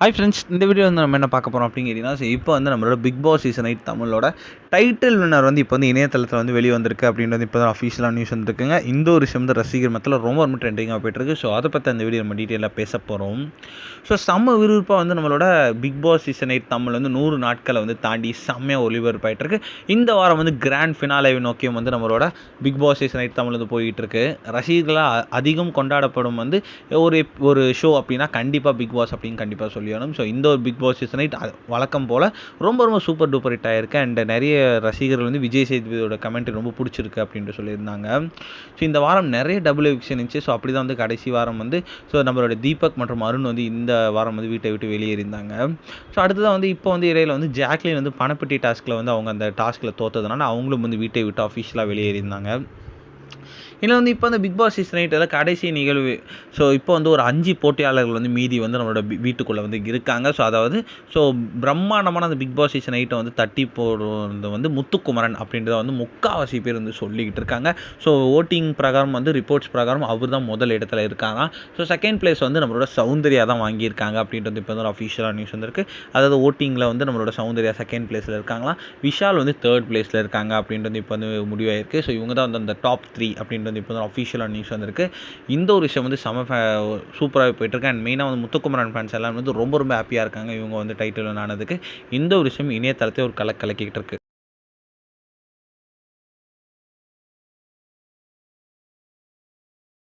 Hi friends, இந்த video வந்து நம்ம என்ன பார்க்க போகிறோம் அப்படிங்கிறீங்கன்னா, இப்போ வந்து நம்மளோட பிக் பாஸ் சீசன் 8 தமிழோட டைட்டில் வின்னர் வந்து இப்போ வந்து இணையதளத்தில் வந்து வெளியே வந்திருக்கு அப்படின்றது இப்போ தான் அஃபீஷியலாக நியூஸ் வந்துருக்குங்க. இந்த ஒரு விஷயம் வந்து ரசிகர் மத்தியில் ரொம்ப ட்ரெண்டிங்காக போயிட்டுருக்கு. ஸோ அதை பற்றி அந்த வீடியோ நம்ம டீட்டெயிலாக பேச போகிறோம். ஸோ செம்ம விறுவிறுப்பாக வந்து நம்மளோட பிக் பாஸ் சீசன் 8 தமிழ் வந்து 100 நாட்களை வந்து தாண்டி செம்மையாக ஒளிபரப்பாயிட்டிருக்கு. இந்த வாரம் வந்து கிராண்ட் ஃபினாலேவை நோக்கியும் வந்து நம்மளோட பிக் பாஸ் சீசன் 8 தமிழ் வந்து போயிட்டுருக்கு. ரசிகர்களாக அதிகம் கொண்டாடப்படும் வந்து ஒரு ஷோ அப்படின்னா கண்டிப்பாக பிக் பாஸ் அப்படின்னு கண்டிப்பாக சொல்லணும். ஸோ இந்த ஒரு பிக் பாஸ் சீசன் 8 வழக்கம் போல் ரொம்ப சூப்பர் டூப்பர் ஹிட் ஆயிருக்கு. அண்ட் நிறைய ரசிகர்கள் வந்து விஜய் சேதுபதியோட கமெண்ட் ரொம்ப பிடிச்சிருக்கு அப்படின்ட்டு சொல்லியிருந்தாங்க. ஸோ இந்த வாரம் நிறைய டபுள் எவிக்ஷன் இருந்துச்சு. ஸோ அப்படி தான் வந்து கடைசி வாரம் வந்து நம்மளோட தீபக் மற்றும் அருண் வந்து இந்த வாரம் வந்து வீட்டை விட்டு வெளியேறிந்தாங்க. ஸோ அடுத்ததான் வந்து இப்போ வந்து இடையில வந்து ஜாக்லின் வந்து பணப்பெட்டி டாஸ்கில் வந்து அவங்க அந்த டாஸ்கில் தோற்றதுனால அவங்களும் வந்து வீட்டை விட்டு அஃபிஷியலாக வெளியேறிந்தாங்க. இதில் வந்து இப்போ வந்து பிக் பாஸ் சீசன் 8 கடைசி நிகழ்வு. ஸோ இப்போ வந்து ஒரு 5 போட்டியாளர்கள் வந்து மீதி வந்து நம்மளோட வீட்டுக்குள்ளே வந்து இருக்காங்க. ஸோ பிரம்மாண்டமான அந்த பிக் பாஸ் சீசன் 8 வந்து தட்டி போடுறது வந்து முத்துக்குமரன் அப்படின்றத வந்து முக்கால்வாசி பேர் வந்து சொல்லிக்கிட்டு இருக்காங்க. ஸோ ஓட்டிங் பிரகாரம் வந்து ரிப்போர்ட்ஸ் பிரகாரம் அவர் தான் முதல் இடத்துல இருக்காங்க. ஸோ செகண்ட் பிளேஸ் வந்து நம்மளோட சௌந்தர்யா தான் வாங்கியிருக்காங்க அப்படின்றது இப்போ வந்து அஃபிஷியலாக நியூஸ் வந்துருக்கு. அதாவது ஓட்டிங்கில் வந்து நம்மளோட சௌந்தர்யா செகண்ட் பிளேஸில் இருக்காங்களா, விஷால் வந்து தேர்ட் பிளேஸில் இருக்காங்க அப்படின்றது இப்போ வந்து முடிவாயிருக்கு. ஸோ இவங்க தான் வந்து அந்த டாப் 3 அப்படின்றது இப்போ தான் அஃபிஷியலாக நியூஸ் வந்திருக்கு. இந்த ஒரு விஷயம் வந்து சூப்பராகவே போயிட்டுருக்கு. அண்ட் மெயினாக வந்து முத்துக்குமரன் ஃபேன்ஸ் எல்லாம் வந்து ரொம்ப ஹாப்பியாக இருக்காங்க இவங்க வந்து டைட்டில் ஆனதுக்கு. இந்த ஒரு விஷயம் இணையதளத்தை ஒரு கலக்கிக்கிட்டு இருக்கு.